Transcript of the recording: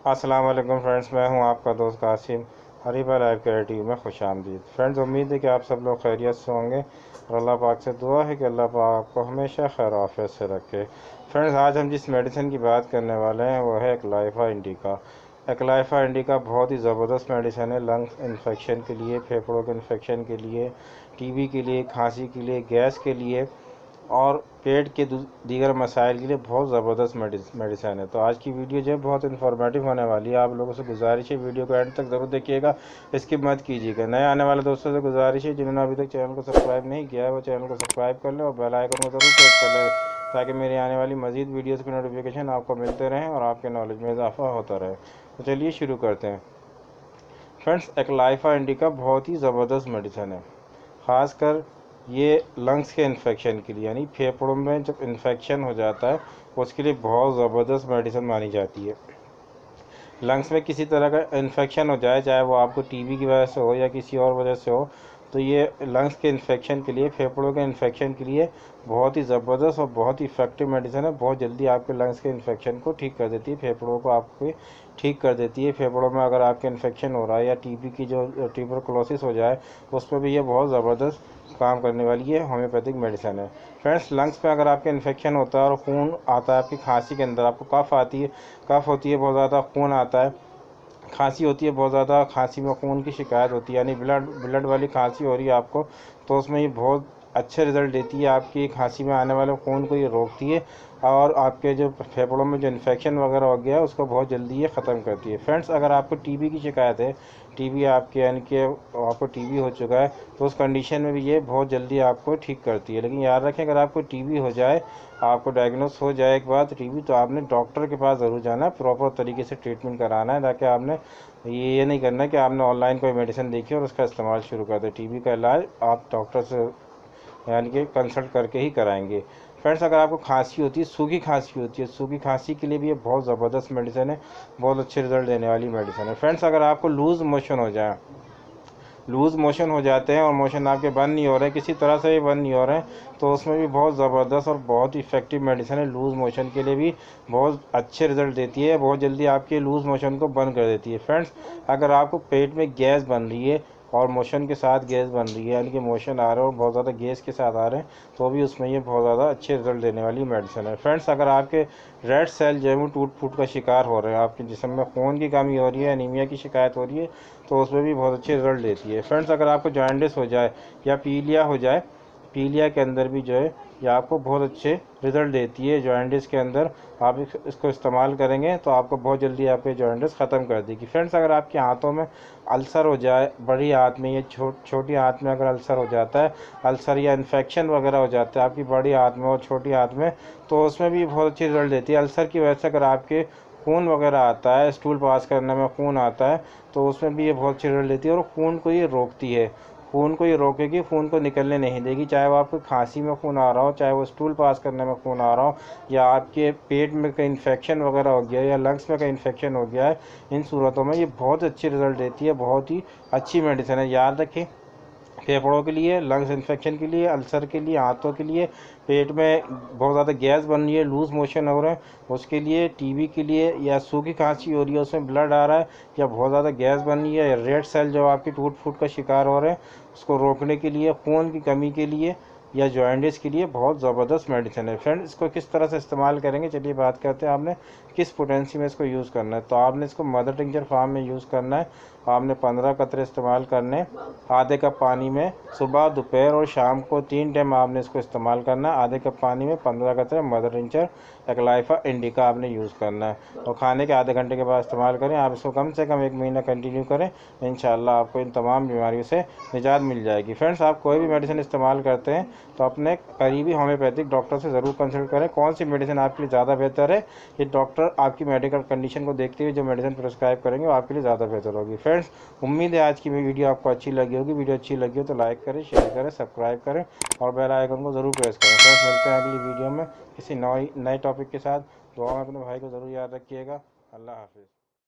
अस्सलाम वालेकुम फ्रेंड्स, मैं हूं आपका दोस्त कासिम। हरीबा लाइव क्रिएटिव में खुश आमदीद। फ्रेंड्स, उम्मीद है कि आप सब लोग खैरियत से होंगे और अल्लाह पाक से दुआ है कि अल्लाह पाक आपको हमेशा खैर आफियत से रखे। फ्रेंड्स, आज हम जिस मेडिसिन की बात करने वाले हैं वो है एक्लाइफा इंडिका। एक्लाइफा इंडिका बहुत ही ज़बरदस्त मेडिसिन है लंग्स इन्फेक्शन के लिए, फेफड़ों के इन्फेक्शन के लिए, टीबी के लिए, खांसी के लिए, गैस के लिए और पेट के दीगर मसाइल के लिए बहुत ज़बरदस्त मेडिसिन है। तो आज की वीडियो जो है बहुत इन्फॉर्मेटिव होने वाली है। आप लोगों से गुजारिश है वीडियो को एंड तक ज़रूर देखिएगा, स्किप मत कीजिएगा। नए आने वाले दोस्तों से गुजारिश है जिन्होंने अभी तक चैनल को सब्सक्राइब नहीं किया है वो चैनल को सब्सक्राइब कर लें और बेल आइकन को ज़रूर प्रेस कर लें ताकि मेरी आने वाली मज़ीद वीडियोज़ के नोटिफिकेशन आपको मिलते रहें और आपके नॉलेज में इजाफा होता रहे। तो चलिए शुरू करते हैं। फ्रेंड्स, एक्लाइफा इंडिका बहुत ही ज़बरदस्त मेडिसिन है, ख़ासकर ये लंग्स के इन्फेक्शन के लिए, यानी फेफड़ों में जब इन्फेक्शन हो जाता है उसके लिए बहुत ज़बरदस्त मेडिसिन मानी जाती है। लंग्स में किसी तरह का इन्फेक्शन हो जाए, चाहे वो आपको टीबी की वजह से हो या किसी और वजह से हो, तो ये लंग्स के इन्फेक्शन के लिए, फेफड़ों के इन्फेक्शन के लिए बहुत ही ज़बरदस्त और बहुत ही इफ़ेक्टिव मेडिसिन है। बहुत जल्दी आपके लंग्स के इन्फेक्शन को ठीक कर देती है, फेफड़ों को आपके ठीक कर देती है। फेफड़ों में अगर आपके इन्फेक्शन हो रहा है या टीबी की जो ट्यूबरकुलोसिस हो जाए उस पर भी ये बहुत ज़बरदस्त काम करने वाली ये होम्योपैथिक मेडिसिन है। फ्रेंड्स, लंग्स में अगर आपके इन्फेक्शन होता है और खून आता है आपकी खांसी के अंदर, आपको कफ़ आती है, कफ़ होती है, बहुत ज़्यादा खून आता है, खांसी होती है, बहुत ज़्यादा खांसी में खून की शिकायत होती है, यानी ब्लड ब्लड वाली खांसी हो रही है आपको, तो उसमें ये बहुत अच्छे रिज़ल्ट देती है। आपकी खांसी में आने वाले खून को ये रोकती है और आपके जो फेफड़ों में जो इन्फेक्शन वगैरह हो गया है उसको बहुत जल्दी ये ख़त्म करती है। फ्रेंड्स, अगर आपको टीबी की शिकायत है, टीबी आपके यानी कि आपको टीबी हो चुका है, तो उस कंडीशन में भी ये बहुत जल्दी आपको ठीक करती है। लेकिन याद रखें, अगर आपको टीबी हो जाए, आपको डायग्नोस हो जाए एक बार टीबी, तो आपने डॉक्टर के पास ज़रूर जाना है, प्रॉपर तरीके से ट्रीटमेंट कराना है, ताकि आपने ये नहीं करना है कि आपने ऑनलाइन कोई मेडिसिन देखी और उसका इस्तेमाल शुरू कर दे। टीबी का इलाज आप डॉक्टर से यानी कि कंसल्ट करके ही कराएंगे। फ्रेंड्स, अगर आपको खांसी होती है, सूखी खांसी होती है, सूखी खांसी के लिए भी ये बहुत ज़बरदस्त मेडिसिन है, बहुत अच्छे रिजल्ट देने वाली मेडिसिन है। फ्रेंड्स, अगर आपको लूज़ मोशन हो जाए, लूज़ मोशन हो जाते हैं और मोशन आपके बंद नहीं हो रहे, किसी तरह से भी बंद नहीं हो रहे हैं, तो उसमें भी बहुत ज़बरदस्त और बहुत इफ़ेक्टिव मेडिसिन है। लूज़ मोशन के लिए भी बहुत अच्छे रिज़ल्ट देती है, बहुत जल्दी आपके लूज़ मोशन को बंद कर देती है। फ्रेंड्स, अगर आपको पेट में गैस बन रही है और मोशन के साथ गैस बन रही है, यानी कि मोशन आ रहे हैं और बहुत ज़्यादा गैस के साथ आ रहे हैं, तो भी उसमें ये बहुत ज़्यादा अच्छे रिजल्ट देने वाली मेडिसिन है। फ्रेंड्स, अगर आपके रेड सेल जो है वो टूट फूट का शिकार हो रहे हैं, आपके जिस्म में खून की कमी हो रही है, एनीमिया की शिकायत हो रही है, तो उसमें भी बहुत अच्छे रिजल्ट देती है। फ्रेंड्स, अगर आपको जॉन्डिस हो जाए या पीलिया हो जाए, पीलिया के अंदर भी जो है ये आपको बहुत अच्छे रिजल्ट देती है। जॉन्डिस के अंदर आप इसको इस्तेमाल करेंगे तो आपको बहुत जल्दी आपके जॉन्डिस ख़त्म कर देगी। फ्रेंड्स, अगर आपके हाथों में अल्सर हो जाए, बड़ी हाथ में या छोटी हाथ में अगर अल्सर हो जाता है, अल्सर या इन्फेक्शन वगैरह हो जाता है आपकी बड़ी हाथ में और छोटी हाथ में, तो उसमें भी बहुत अच्छी रिजल्ट देती है। अल्सर की वजह से अगर आपके खून वगैरह आता है, स्टूल पास करने में खून आता है, तो उसमें भी ये बहुत अच्छी रिजल्ट देती है और खून को ये रोकती है। खून को ये रोकेगी, खून को निकलने नहीं देगी, चाहे वो आपको खांसी में खून आ रहा हो, चाहे वो स्टूल पास करने में खून आ रहा हो, या आपके पेट में कहीं इन्फेक्शन वगैरह हो गया है या लंग्स में कहीं इन्फेक्शन हो गया है। इन सूरतों में ये बहुत अच्छी रिजल्ट देती है, बहुत ही अच्छी मेडिसिन है। याद रखें, फेफड़ों के लिए, लंग्स इन्फेक्शन के लिए, अल्सर के लिए, हाथों के लिए, पेट में बहुत ज़्यादा गैस बन रही है, लूज़ मोशन हो रहे हैं उसके लिए, टीबी के लिए, या सूखी खांसी हो रही है उसमें ब्लड आ रहा है, या बहुत ज़्यादा गैस बन रही है, या रेड सेल जो आपकी टूट फूट का शिकार हो रहे हैं उसको रोकने के लिए, खून की कमी के लिए, या जॉइंटिस के लिए बहुत ज़बरदस्त मेडिसिन है। फ्रेंड, इसको किस तरह से इस्तेमाल करेंगे, चलिए बात करते हैं। आपने किस पोटेंसी में इसको यूज़ करना है, तो आपने इसको मदर टिंचर फार्म में यूज़ करना है। आपने 15 कतरे इस्तेमाल करने, आधे कप पानी में, सुबह दोपहर और शाम को 3 टाइम आपने इसको इस्तेमाल करना है। आधे कप पानी में 15 कतरे मदर टिंचर एक्लाइफा इंडिका आपने यूज़ करना है और खाने के आधे घंटे के बाद इस्तेमाल करें। आप इसको कम से कम 1 महीना कंटिन्यू करें, इंशाल्लाह आपको इन तमाम बीमारियों से निजात मिल जाएगी। फ्रेंड्स, आप कोई भी मेडिसिन इस्तेमाल करते हैं तो अपने करीबी होम्योपैथिक डॉक्टर से ज़रूर कंसल्ट करें, कौन सी मेडिसिन आपके लिए ज़्यादा बेहतर है। ये डॉक्टर आपकी मेडिकल कंडीशन को देखते हुए जो मेडिसिन प्रिस्क्राइब करेंगे वो आपके लिए ज़्यादा बेहतर होगी। फ्रेंड्स, उम्मीद है आज की वीडियो आपको अच्छी लगी होगी। वीडियो अच्छी लगी हो तो लाइक करें, शेयर करें, सब्सक्राइब करें और बेल आइकन को ज़रूर प्रेस करें। फ्रेंड्स, मिलते हैं अगली वीडियो में किसी नए टॉपिक के साथ। दुआ में अपने भाई को ज़रूर याद रखिएगा। अल्लाह हाफिज़।